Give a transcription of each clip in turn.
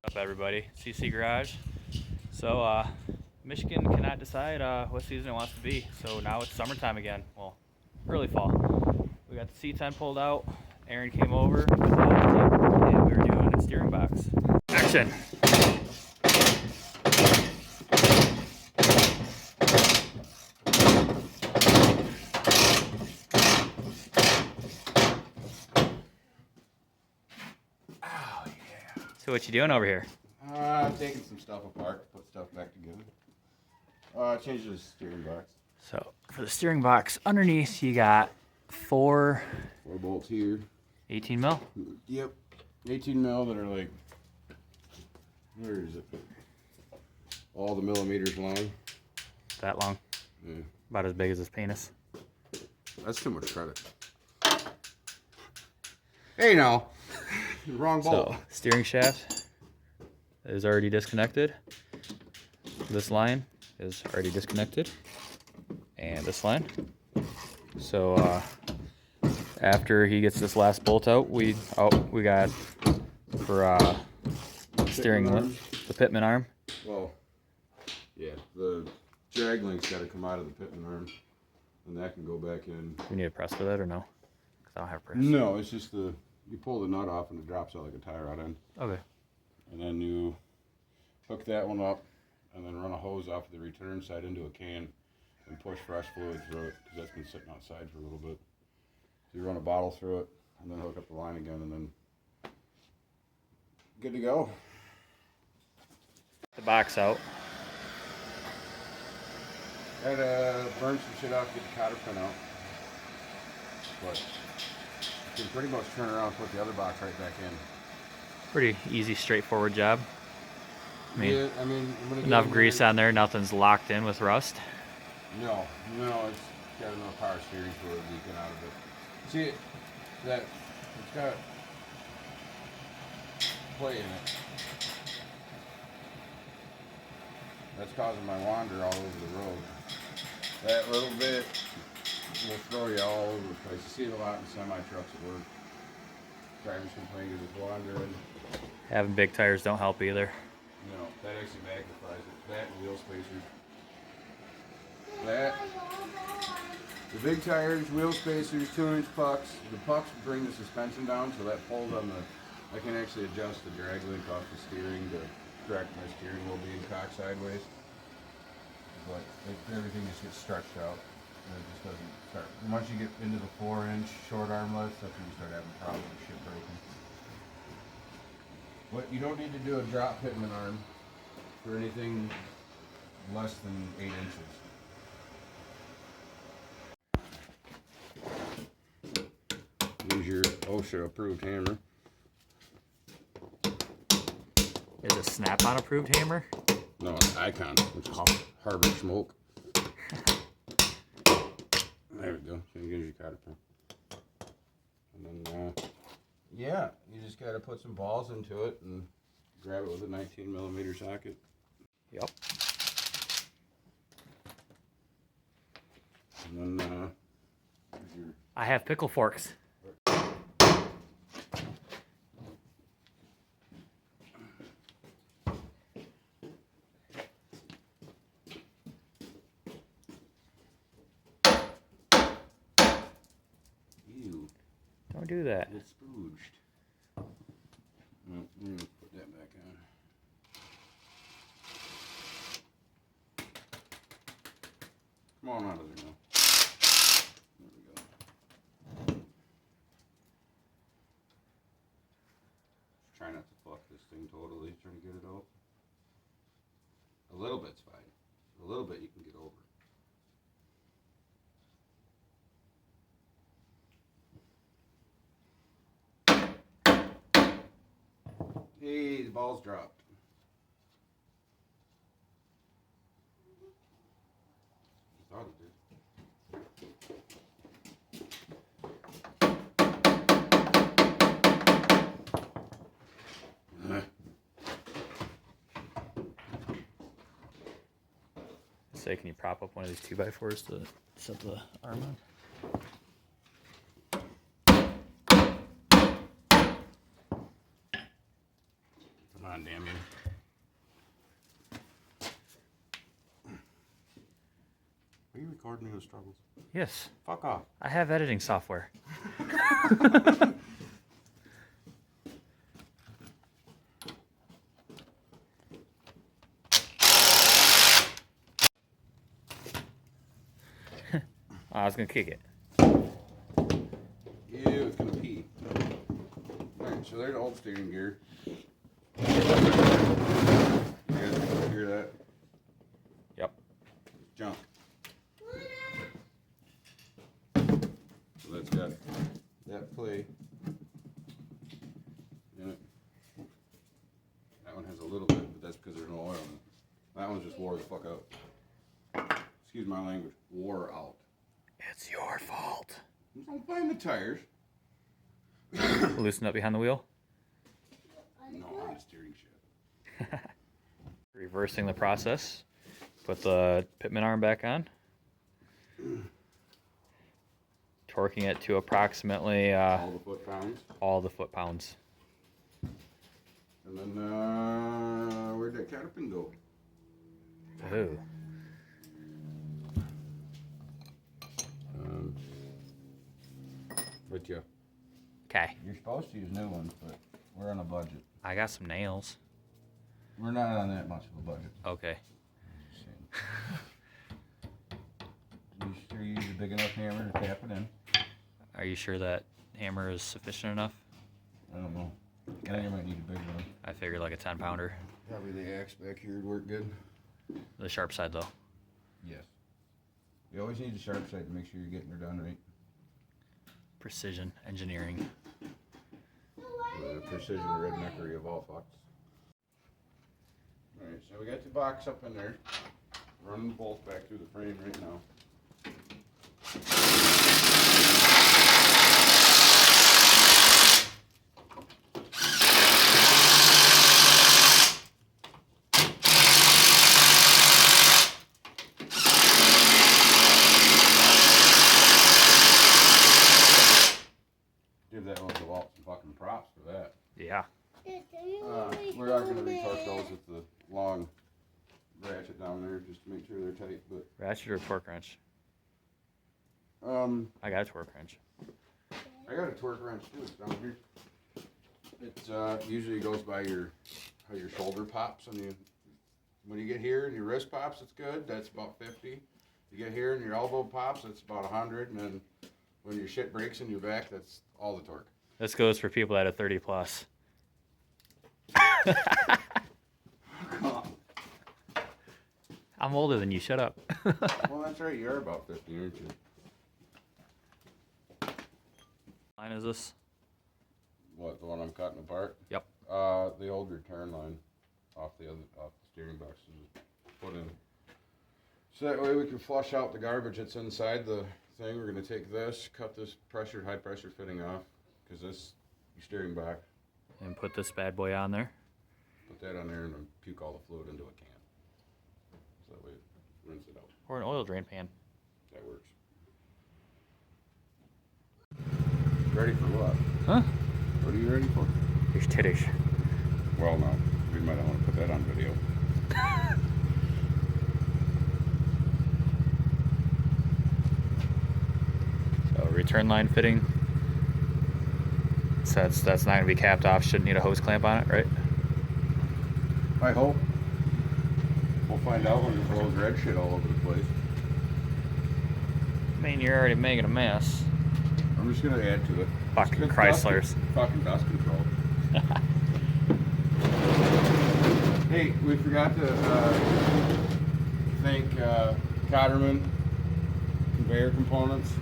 What's up, everybody? CC Garage. So Michigan cannot decide what season it wants to be, so now it's summertime again. Well, early fall. We got the C10 pulled out. Aaron came over with and we were doing a steering box. Action! Oh yeah. So what you doing over here? Taking some stuff apart, put stuff back together. Changed the steering box. So for the steering box, underneath you got four 4 bolts here. 18 mil. Yep. 18 mil that are like, where is it? All the millimeters long. That long. Yeah. About as big as his penis. That's too much credit. Hey now. Wrong bolt. So steering shaft is already disconnected. This line is already disconnected. And this line. So after he gets this last bolt out, we got for steering the pitman arm. Well, yeah, the drag link's got to come out of the pitman arm, and that can go back in. We need a press for that or no? Because I don't have a press. No, it's just you pull the nut off and it drops out like a tie rod end. Okay. And then you hook that one up, and then run a hose off the return side into a can, and push fresh fluid through it, because that's been sitting outside for a little bit. So you run a bottle through it, and then hook up the line again, and then good to go. The box out. Had to burn some shit off, get the cotter pin out. But you can pretty much turn around and put the other box right back in. Pretty easy, straightforward job. I mean, Yeah, I'm gonna enough get grease on there, nothing's locked in with rust. No, it's got enough power steering fluid leaking out of it. See, it's got play in it. That's causing my wander all over the road. That little bit will throw you all over the place. You see it a lot in semi-trucks at work. Drivers complain because it's wandering. Having big tires don't help either. No, that actually magnifies it. That and wheel spacers. That, the big tires, wheel spacers, 2-inch pucks. The pucks bring the suspension down, so that pulls on I can actually adjust the drag link off the steering to correct my steering wheel being cocked sideways. But everything just gets stretched out, and it just doesn't start. Once you get into the 4-inch short arm lifts, that's when you start having problems with shit breaking. What you don't need to do a drop pitman arm for anything less than 8 inches. Use your OSHA approved hammer. Is it snap-on approved hammer? No, it's Icon, which is Harbor Smoke. There we go. So you use your cotter pin. And then, yeah, you just got to put some balls into it and grab it with a 19mm socket. Yep. And then, I have pickle forks. Don't do that. It's spooged. No, I'm going to put that back on. Come on out of there now. There we go. Try not to fuck this thing totally, trying to get it out. A little bit's fine. A little bit you can get over. Hey, the ball's dropped. I thought it did. Say, can you prop up one of these 2x4s to set the arm on? on, damn you. Are you recording me with struggles? Yes. Fuck off. I have editing software. I was gonna kick it. Ew, it's gonna pee. Alright, so there's the old steering gear. You guys hear that? Yep. Jump. So that's got that play in it. That one has a little bit, but that's because there's no oil in it. That one just wore the fuck out. Excuse my language. Wore out. It's your fault. Don't blame the tires. Loosen up behind the wheel. No, on the steering shit. Reversing the process. Put the pitman arm back on. Torquing it to approximately All the foot pounds. all the foot-pounds. And then, where'd that caterpin go? Ooh. But yeah, Okay. you're supposed to use new ones, but we're on a budget. I got some nails. We're not on that much of a budget. Okay. You sure you use a big enough hammer to tap it in? Are you sure that hammer is sufficient enough? I don't know. I think I might need a big one. I figured like a 10-pounder. Probably the axe back here would work good. The sharp side though. Yes. You always need the sharp side to make sure you're getting her done right. Precision engineering. The precision redneckery of all fucks. Alright, so we got the box up in there. Running the bolts back through the frame right now. Give that one some fucking props for that. Yeah. We're not going to retorque those with the long ratchet down there just to make sure they're tight. But Ratchet or torque wrench? I got a torque wrench. I got a torque wrench too. It's down here. It usually goes by how your shoulder pops, and when you get here and your wrist pops, it's good. That's about 50. You get here and your elbow pops, it's about 100, and then when your shit breaks in your back, that's all the torque. This goes for people that are 30 plus. I'm older than you. Shut up. Well, that's right. You're about 50, aren't you? Line is this? What, the one I'm cutting apart? Yep. The old return line off the steering box is put in. So that way we can flush out the garbage that's inside the thing. We're going to take this, cut this high pressure fitting off, because this your steering back. And put this bad boy on there. Put that on there and then puke all the fluid into a can. So that way rinse it out. Or an oil drain pan. That works. Ready for what? Huh? What are you ready for? Here's titties. Well, no. We might not want to put that on video. So return line fitting. So that's not going to be capped off. Shouldn't need a hose clamp on it, right? I hope. We'll find out when it blows red shit all over the place. I mean, you're already making a mess. I'm just going to add to it. Fucking It's Chryslers. Fucking dust control. Hey, we forgot to thank Cotterman Conveyor Components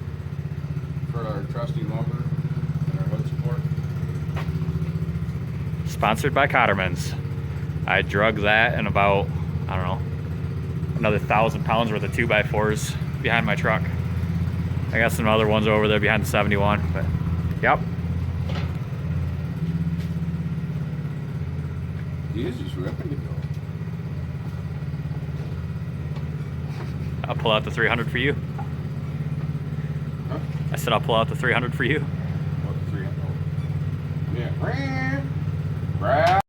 for our trusty lumber and our hood support. Sponsored by Cotterman's. I drug that and about, I don't know, another 1,000 pounds worth of 2x4s behind my truck. I got some other ones over there behind the 71, but yep. He is just ripping to go. I'll pull out the 300 for you. Huh? I said I'll pull out the 300 for you. What, 300? Yeah.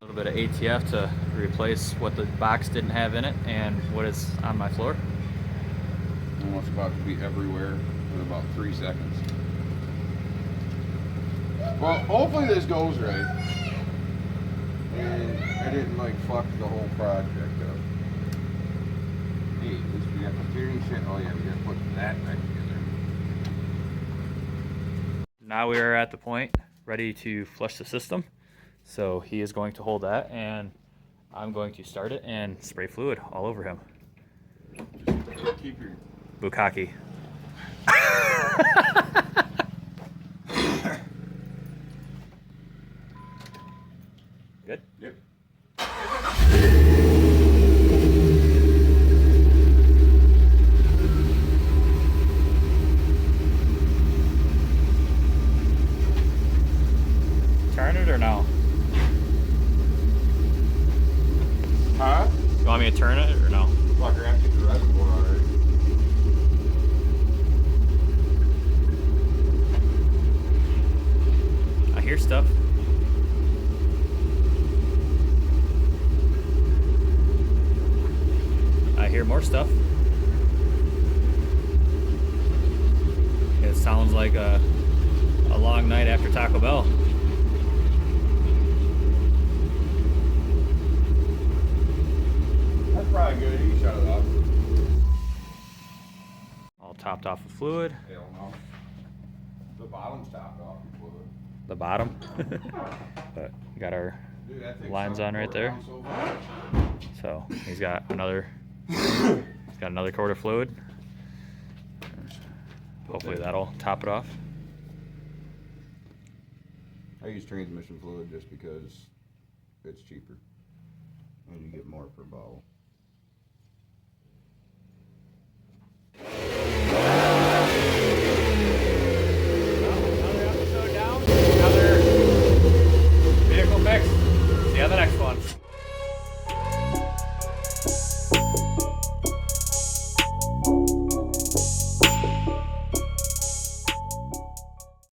A little bit of ATF to replace what the box didn't have in it and what is on my floor. Almost about to be everywhere in about 3 seconds. Well, hopefully this goes right. And I didn't like fuck the whole project up. Hey, at least we got the steering shit. Oh yeah, we gotta put that back together. Now we are at the point ready to flush the system. So he is going to hold that and I'm going to start it and spray fluid all over him. Just keep your Bukkake. Good? Yep. Turn it or no? Huh? You want me to turn it or no? Fucker, I have to get the reservoir already. I hear stuff. I hear more stuff. It sounds like a long night after Taco Bell. That's probably good. You shut it off. All topped off with fluid. Hell no. The bottom's topped off before The bottom. But we got our Dude, that thing's lines on right there. so fast. So he's got another quart of fluid. Hopefully that'll top it off. I use transmission fluid just because it's cheaper and you get more per bottle.